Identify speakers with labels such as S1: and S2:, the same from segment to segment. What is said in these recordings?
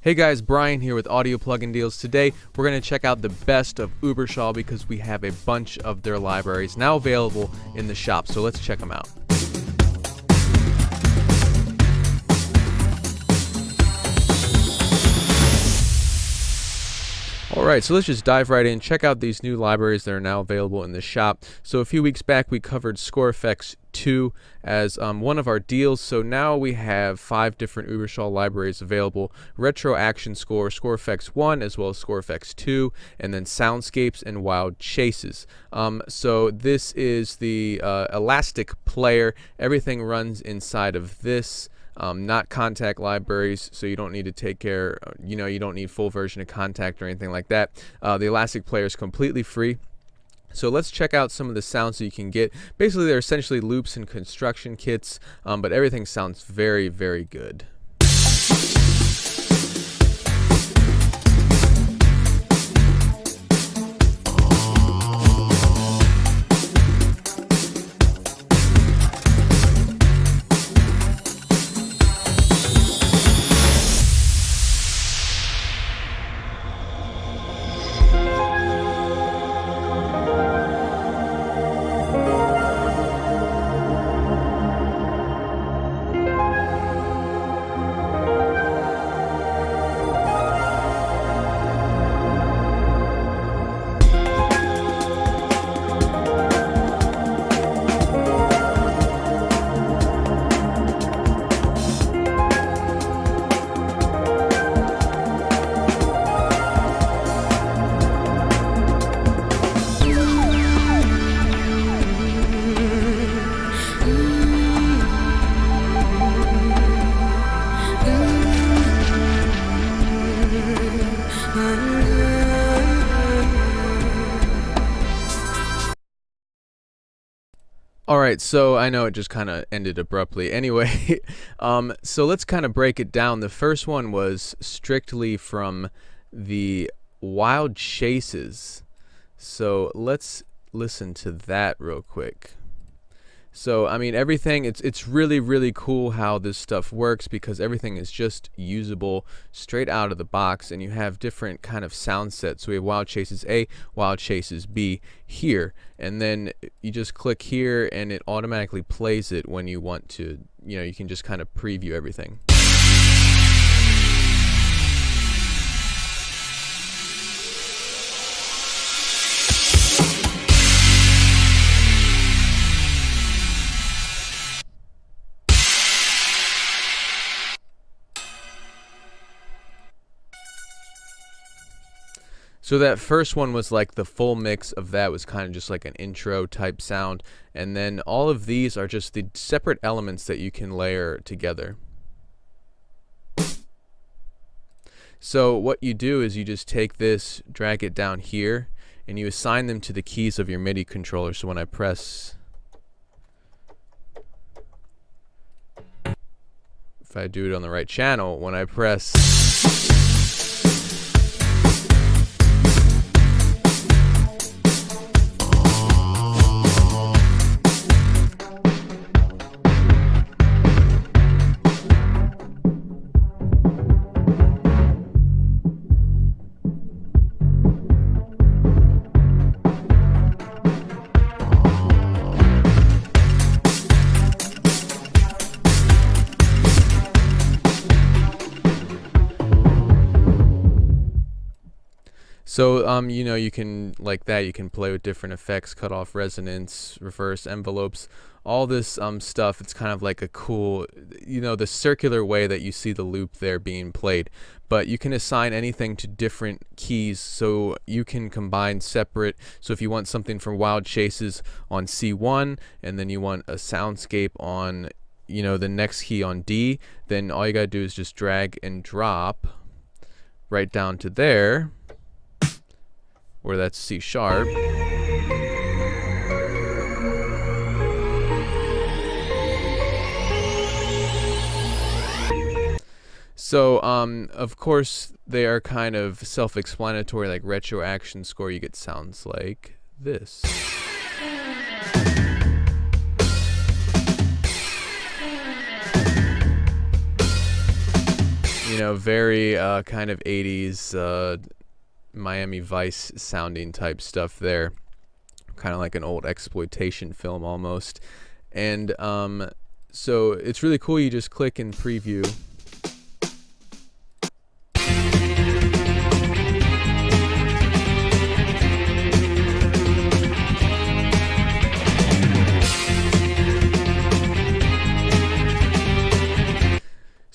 S1: Hey guys, Brian here with Audio Plugin Deals. Today we're going to check out the best of Ueberschall because we have a bunch of their libraries now available in the shop, so let's check them out. Alright, so let's just dive right in, check out these new libraries that are now available in the shop. So a few weeks back we covered Score Effects 2 as one of our deals, so now we have 5 different Ueberschall libraries available: Retro Action Score, Score Effects 1, as well as Score Effects 2, and then Soundscapes and Wild Chases. So this is the elastic player. Everything runs inside of this. Not Contact libraries, so you don't need to take care, you don't need full version of Contact or anything like that. The Elastic Player is completely free. So let's check out some of the sounds that you can get. Basically, they're essentially loops and construction kits, but everything sounds very, very good. Alright, so I know it just kind of ended abruptly. Anyway, so let's kind of break it down. The first one was strictly from the Wild Chases. So let's listen to that real quick. So, I mean, everything, it's really, really cool how this stuff works because everything is just usable straight out of the box, and you have different kind of sound sets. So we have Wild Chases A, Wild Chases B here, and then you just click here and it automatically plays it when you want to, you can just kind of preview everything. So that first one was like the full mix of that, was kind of just like an intro type sound, and then all of these are just the separate elements that you can layer together. So what you do is you just take this, drag it down here, and you assign them to the keys of your MIDI controller. So when I press, if I do it on the right channel, when I press So, you can, like that, you can play with different effects, cut off resonance, reverse envelopes, all this stuff. It's kind of like a cool, the circular way that you see the loop there being played. But you can assign anything to different keys, so you can combine separate. So if you want something from Wild Chases on C1, and then you want a soundscape on, the next key on D, then all you gotta do is just drag and drop right down to there, where that's C sharp. So, of course, they are kind of self-explanatory. Like Retro Action Score, you get sounds like this. You know, very kind of 80s Miami Vice sounding type stuff there. Kind of like an old exploitation film almost. And so it's really cool. You just click and preview.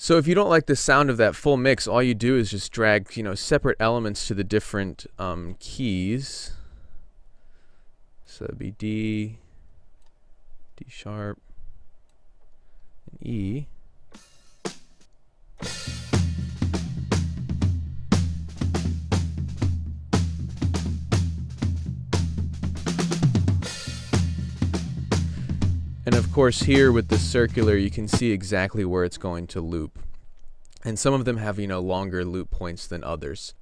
S1: So if you don't like the sound of that full mix, all you do is just drag, you know, separate elements to the different keys. So that'd be D, D sharp, and E. And of course here with the circular you can see exactly where it's going to loop. And some of them have, you know, longer loop points than others.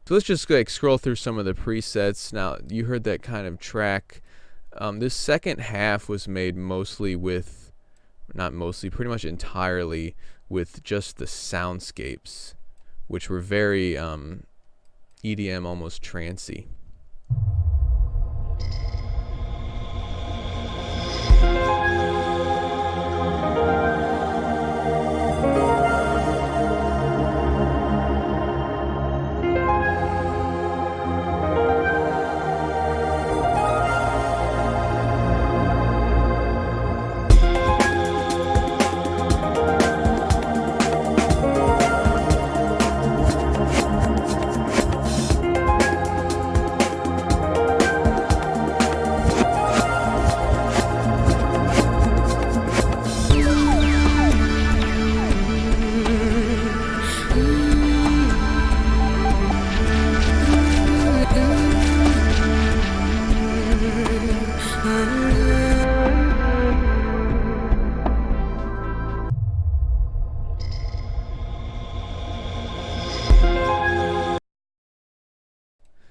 S1: So let's just like scroll through some of the presets. Now you heard that kind of track. This second half was made mostly with, not mostly, pretty much entirely with just the soundscapes, which were very EDM, almost trancey.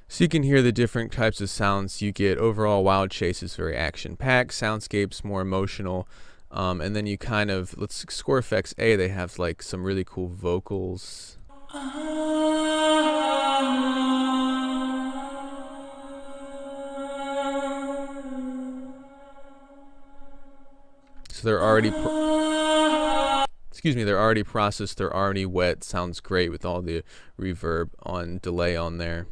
S1: So you can hear the different types of sounds you get. Overall, Wild Chase is very action-packed. Soundscapes more emotional. And then you kind of, let's Score Effects A, they have like some really cool vocals. So they're already they're already processed, they're already wet. Sounds great with all the reverb on delay on there.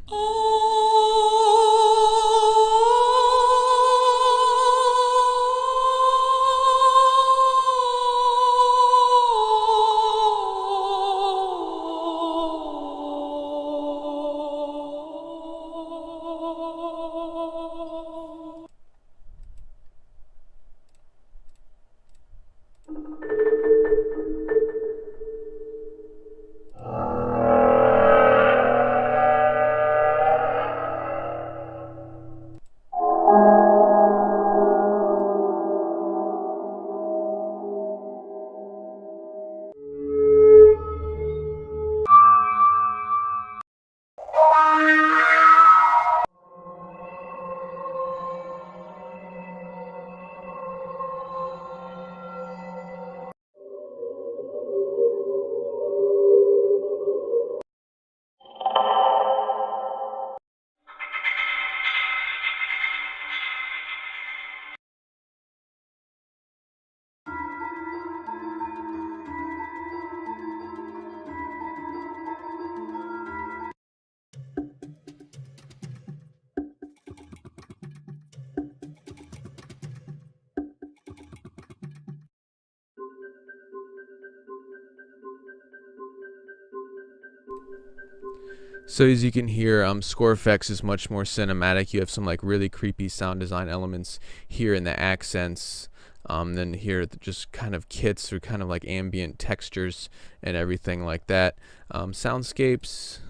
S1: So as you can hear, Score Effects is much more cinematic. You have some like really creepy sound design elements here in the accents. Then here just kind of kits or kind of like ambient textures and everything like that. Soundscapes.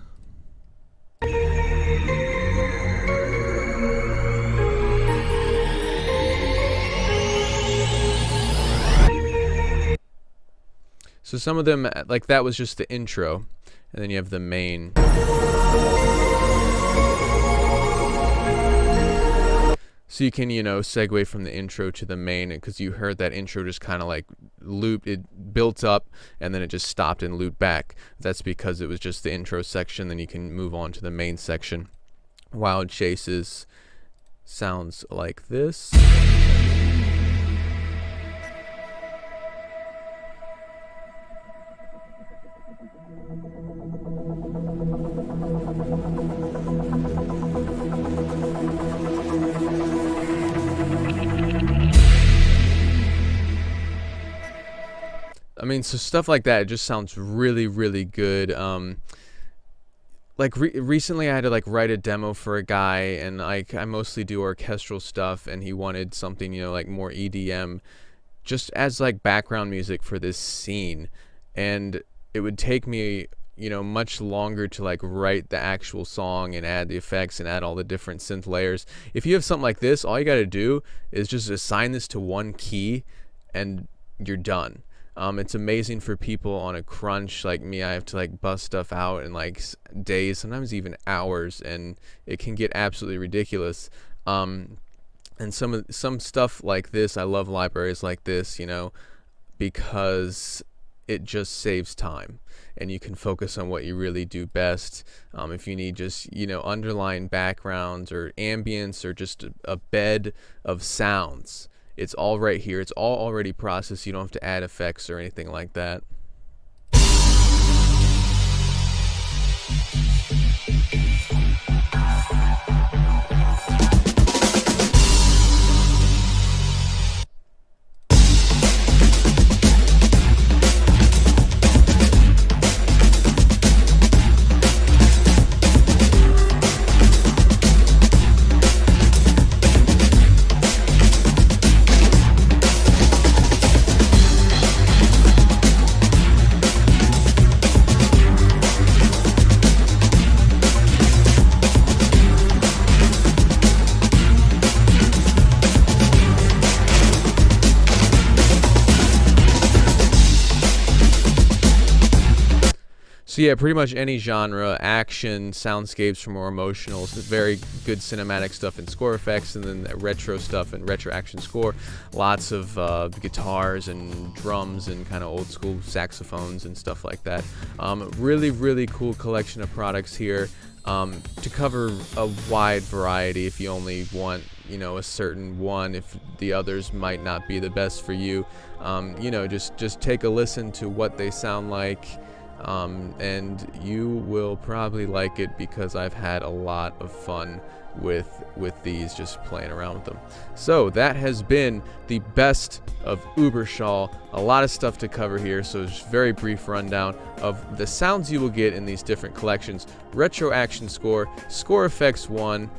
S1: So some of them, like that was just the intro, and then you have the main. So you can, you know, segue from the intro to the main, because you heard that intro just kind of like loop, it built up and then it just stopped and looped back. That's because it was just the intro section. Then you can move on to the main section. Wild Chases sounds like this. I mean, so stuff like that, it just sounds really, really good. Like recently I had to like write a demo for a guy, and I mostly do orchestral stuff, and he wanted something, you know, like more EDM, just as like background music for this scene. And it would take me, you know, much longer to like write the actual song and add the effects and add all the different synth layers. If you have something like this, all you got to do is just assign this to one key and you're done. It's amazing for people on a crunch like me. I have to like bust stuff out in like days, sometimes even hours, and it can get absolutely ridiculous. And some stuff like this, I love libraries like this, you know, because it just saves time and you can focus on what you really do best. If you need just, you know, underlying backgrounds or ambience or just a bed of sounds, it's all right here. It's all already processed. You don't have to add effects or anything like that. So yeah, pretty much any genre, action, soundscapes for more emotional, very good cinematic stuff and score effects, and then retro stuff and retro action score. Lots of guitars and drums and kind of old school saxophones and stuff like that. Really, really cool collection of products here to cover a wide variety. If you only want, you know, a certain one, if the others might not be the best for you, you know, just take a listen to what they sound like. And you will probably like it, because I've had a lot of fun with these, just playing around with them. So that has been the best of Ueberschall. A lot of stuff to cover here, so just very brief rundown of the sounds you will get in these different collections: retro action score, score effects 1,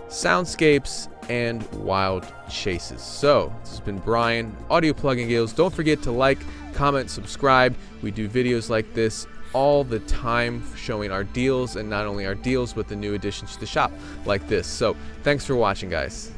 S1: soundscapes, and wild chases. So this has been Brian, Audio Plugin Gills. Don't forget to like, comment, subscribe. We do videos like this all the time showing our deals, and not only our deals but the new additions to the shop like this. So thanks for watching, guys.